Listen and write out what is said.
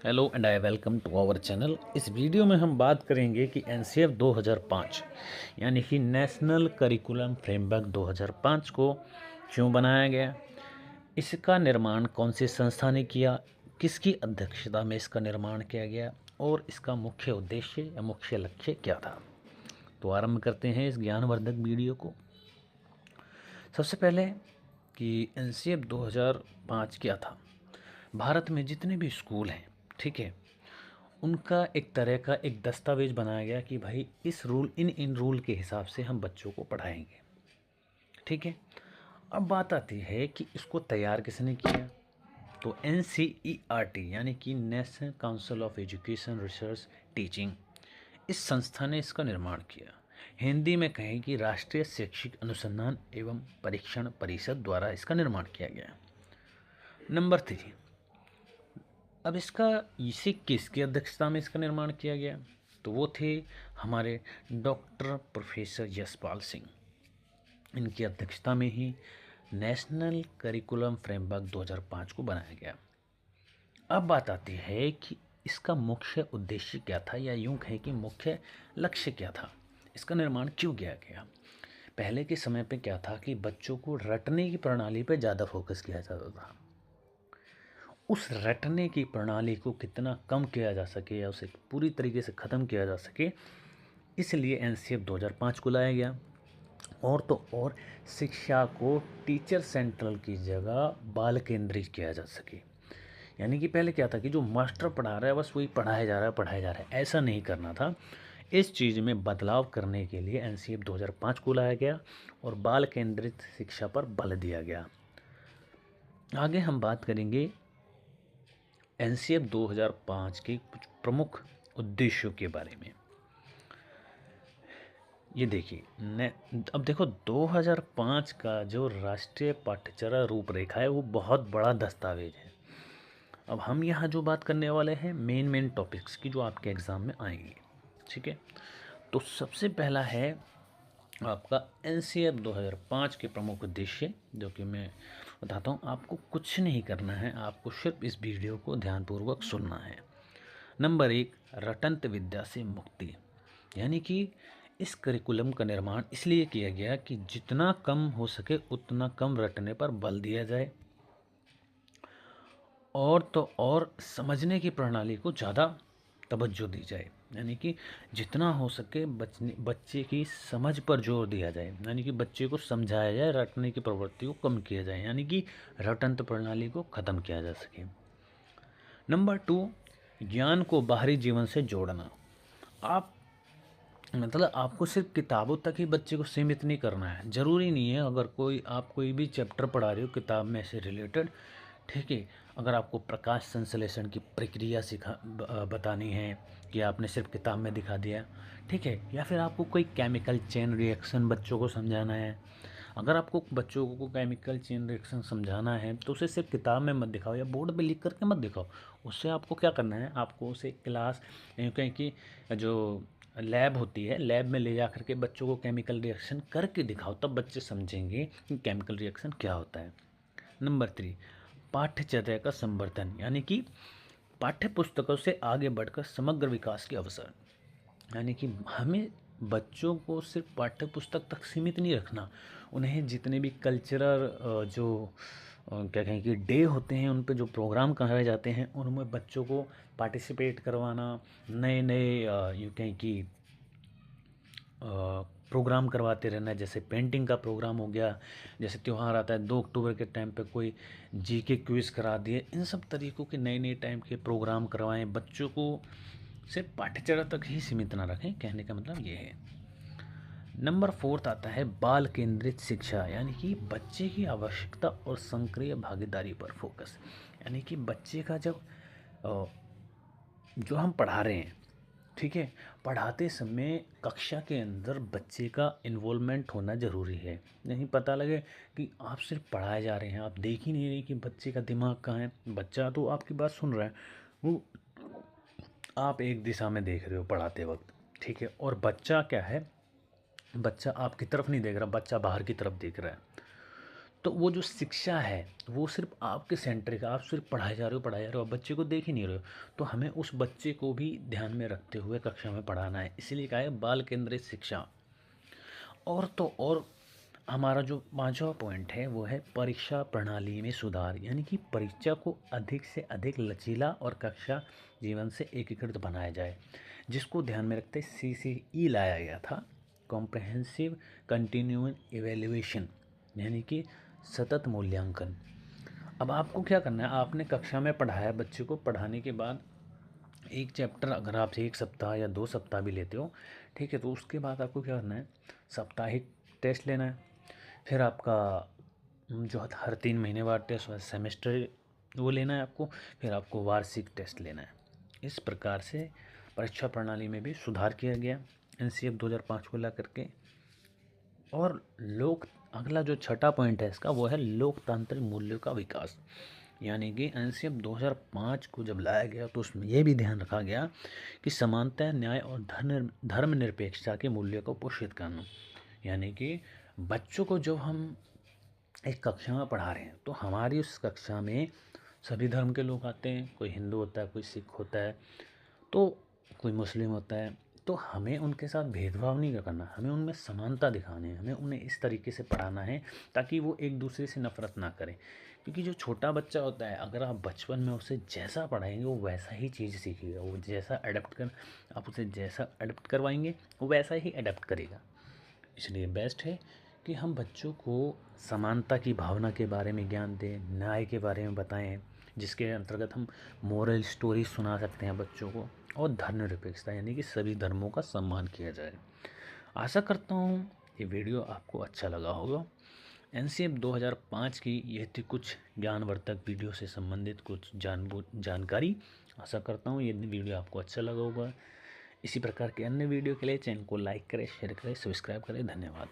Hello and I welcome to our channel. इस video में हम बात करेंगे कि एनसीएफ 2005 यानी कि नेशनल करिकुलम फ्रेमवर्क 2005 को क्यों बनाया गया, इसका निर्माण कौन सी संस्था ने किया, किसकी अध्यक्षता में इसका निर्माण किया गया और इसका मुख्य उद्देश्य या मुख्य लक्ष्य क्या था। तो आरंभ करते हैं इस ज्ञानवर्धक वीडियो को। सबसे पहले कि एनसीएफ 2005 क्या था। भारत में जितने भी स्कूल हैं, ठीक है, उनका एक तरह का एक दस्तावेज बनाया गया कि भाई इस रूल इन रूल के हिसाब से हम बच्चों को पढ़ाएंगे। ठीक है, अब बात आती है कि इसको तैयार किसने किया। तो NCERT यानी कि national council of education research teaching, इस संस्था ने इसका निर्माण किया। हिंदी में कहें कि राष्ट्रीय शैक्षिक अनुसंधान एवं परीक्षण परिषद द्वारा इसका निर्माण किया गया। नंबर 3, अब इसका इसे किसकी अध्यक्षता में इसका निर्माण किया गया, तो वो थे हमारे डॉक्टर प्रोफेसर यशपाल सिंह। इनकी अध्यक्षता में ही नेशनल करिकुलम फ्रेमवर्क 2005 को बनाया गया। अब बात आती है कि इसका मुख्य उद्देश्य क्या था, या यूं कहें कि मुख्य लक्ष्य क्या था, इसका निर्माण क्यों किया गया। पहले के समय पे क्या था कि बच्चों को रटने की प्रणाली पे ज़्यादा फोकस किया जाता था। उस रटने की प्रणाली को कितना कम किया जा सके या उसे पूरी तरीके से ख़त्म किया जा सके, इसलिए एनसीएफ 2005 को लाया गया। और तो और शिक्षा को टीचर सेंट्रल की जगह बाल केंद्रित किया जा सके। यानी कि पहले क्या था कि जो मास्टर पढ़ा रहा है बस वही पढ़ाया जा रहा है, ऐसा नहीं करना था। इस चीज़ में बदलाव करने के लिए एनसीएफ 2005 को लाया गया और बाल केंद्रित शिक्षा पर बल दिया गया। आगे हम बात करेंगे एनसीएफ 2005 के कुछ प्रमुख उद्देश्यों के बारे में। ये देखिए, अब देखो 2005 का जो राष्ट्रीय पाठ्यचर्या रूपरेखा है वो बहुत बड़ा दस्तावेज है। अब हम यहाँ जो बात करने वाले हैं मेन टॉपिक्स की जो आपके एग्ज़ाम में आएंगे, ठीक है। तो सबसे पहला है आपका एनसीएफ 2005 के प्रमुख उद्देश्य, जो कि मैं बताता हूँ। आपको कुछ नहीं करना है, आपको सिर्फ इस वीडियो को ध्यानपूर्वक सुनना है। नंबर 1, रटंत विद्या से मुक्ति। यानी कि इस करिकुलम का निर्माण इसलिए किया गया कि जितना कम हो सके उतना कम रटने पर बल दिया जाए, और तो और समझने की प्रणाली को ज़्यादा तवज्जो दी जाए। यानी कि जितना हो सके बच्चे की समझ पर जोर दिया जाए, यानी कि बच्चे को समझाया जाए, रटने की प्रवृत्ति को कम किया जाए, यानी कि रटंत प्रणाली को ख़त्म किया जा सके। नंबर 2, ज्ञान को बाहरी जीवन से जोड़ना। आप मतलब आपको सिर्फ किताबों तक ही बच्चे को सीमित नहीं करना है। ज़रूरी नहीं है अगर आप कोई भी चैप्टर पढ़ा रहे हो किताब में से रिलेटेड, ठीक है, अगर आपको प्रकाश संश्लेषण की प्रक्रिया बतानी है कि आपने सिर्फ किताब में दिखा दिया, ठीक है, या फिर आपको कोई केमिकल चेन रिएक्शन बच्चों को समझाना है। अगर आपको बच्चों को केमिकल चेन रिएक्शन समझाना है तो उसे सिर्फ किताब में मत दिखाओ या बोर्ड पे लिख करके मत दिखाओ। उससे आपको क्या करना है, आपको उसे क्लास कहीं कि जो लैब होती है, लैब में ले जा करके बच्चों को केमिकल रिएक्शन करके दिखाओ, तब बच्चे समझेंगे कि केमिकल रिएक्शन क्या होता है। नंबर 3, पाठ्यचर्या का संवर्धन। यानी कि पाठ्य पुस्तकों से आगे बढ़कर समग्र विकास के अवसर। यानी कि हमें बच्चों को सिर्फ पाठ्य पुस्तक तक सीमित नहीं रखना, उन्हें जितने भी कल्चरल जो क्या कहें कि डे होते हैं, उन पे जो प्रोग्राम कराए जाते हैं उनमें बच्चों को पार्टिसिपेट करवाना, नए नए यूँ कहें कि प्रोग्राम करवाते रहना है। जैसे पेंटिंग का प्रोग्राम हो गया, जैसे त्यौहार आता है 2 अक्टूबर के टाइम पे कोई जीके क्विज़ करा दिए। इन सब तरीक़ों के नए नए टाइम के प्रोग्राम करवाएं, बच्चों को सिर्फ पाठ्यचर्या तक ही सीमित ना रखें, कहने का मतलब ये है। नंबर 4 आता है बाल केंद्रित शिक्षा। यानी कि बच्चे की आवश्यकता और सक्रिय भागीदारी पर फोकस। यानी कि बच्चे का जब जो हम पढ़ा रहे हैं, ठीक है, पढ़ाते समय कक्षा के अंदर बच्चे का इन्वॉल्वमेंट होना ज़रूरी है। नहीं पता लगे कि आप सिर्फ पढ़ाए जा रहे हैं, आप देख ही नहीं रहे कि बच्चे का दिमाग कहाँ है। बच्चा तो आपकी बात सुन रहा है, वो आप एक दिशा में देख रहे हो पढ़ाते वक्त, ठीक है, और बच्चा क्या है, बच्चा आपकी तरफ नहीं देख रहा, बच्चा बाहर की तरफ देख रहा है। तो वो जो शिक्षा है वो सिर्फ आपके सेंट्रिक, आप सिर्फ पढ़ाए जा रहे हो, आप बच्चे को देख ही नहीं रहे हो। तो हमें उस बच्चे को भी ध्यान में रखते हुए कक्षा में पढ़ाना है, इसीलिए कहा है बाल केंद्रित शिक्षा। और तो और हमारा जो पांचवा पॉइंट है वो है परीक्षा प्रणाली में सुधार, यानी कि परीक्षा को अधिक से अधिक लचीला और कक्षा जीवन से एकीकृत बनाया जाए, जिसको ध्यान में रखते CCE लाया गया था, कॉम्प्रहेंसिव कंटिन्यूअस इवैल्यूएशन, यानी कि सतत मूल्यांकन। अब आपको क्या करना है, आपने कक्षा में पढ़ाया बच्चे को, पढ़ाने के बाद एक चैप्टर अगर आप 1 सप्ताह या 2 सप्ताह भी लेते हो, ठीक है, तो उसके बाद आपको क्या करना है, साप्ताहिक टेस्ट लेना है। फिर आपका जो हर 3 महीने बाद टेस्ट, सेमेस्टर वो लेना है आपको। फिर आपको वार्षिक टेस्ट लेना है। इस प्रकार से परीक्षा प्रणाली में भी सुधार किया गया NCF 2005 को ला करके। और अगला जो छठा पॉइंट है इसका वो है लोकतांत्रिक मूल्यों का विकास, यानी कि NCF 2005 को जब लाया गया तो उसमें यह भी ध्यान रखा गया कि समानता, न्याय और धर्मनिरपेक्षता के मूल्यों को पोषित करना। यानी कि बच्चों को जब हम एक कक्षा में पढ़ा रहे हैं तो हमारी उस कक्षा में सभी धर्म के लोग आते हैं, कोई हिंदू होता है, कोई सिख होता है, तो कोई मुस्लिम होता है। तो हमें उनके साथ भेदभाव नहीं करना, हमें उनमें समानता दिखानी है, हमें उन्हें इस तरीके से पढ़ाना है ताकि वो एक दूसरे से नफरत ना करें। क्योंकि जो छोटा बच्चा होता है, अगर आप बचपन में उसे जैसा पढ़ाएंगे वो वैसा ही चीज़ सीखेगा, वो जैसा आप उसे जैसा अडेप्ट करवाएंगे वो वैसा ही अडेप्ट करेगा। इसलिए बेस्ट है कि हम बच्चों को समानता की भावना के बारे में ज्ञान दें, न्याय के बारे में बताएं, जिसके अंतर्गत हम मोरल स्टोरी सुना सकते हैं बच्चों को, और धर्मनिरपेक्षता, यानी कि सभी धर्मों का सम्मान किया जाए। आशा करता हूँ ये वीडियो आपको अच्छा लगा होगा। NCF 2005 की यह थी कुछ ज्ञानवर्धक वीडियो से संबंधित कुछ जानकारी। आशा करता हूँ ये वीडियो आपको अच्छा लगा होगा। इसी प्रकार के अन्य वीडियो के लिए चैनल को लाइक करें, शेयर करें, सब्सक्राइब करें। धन्यवाद।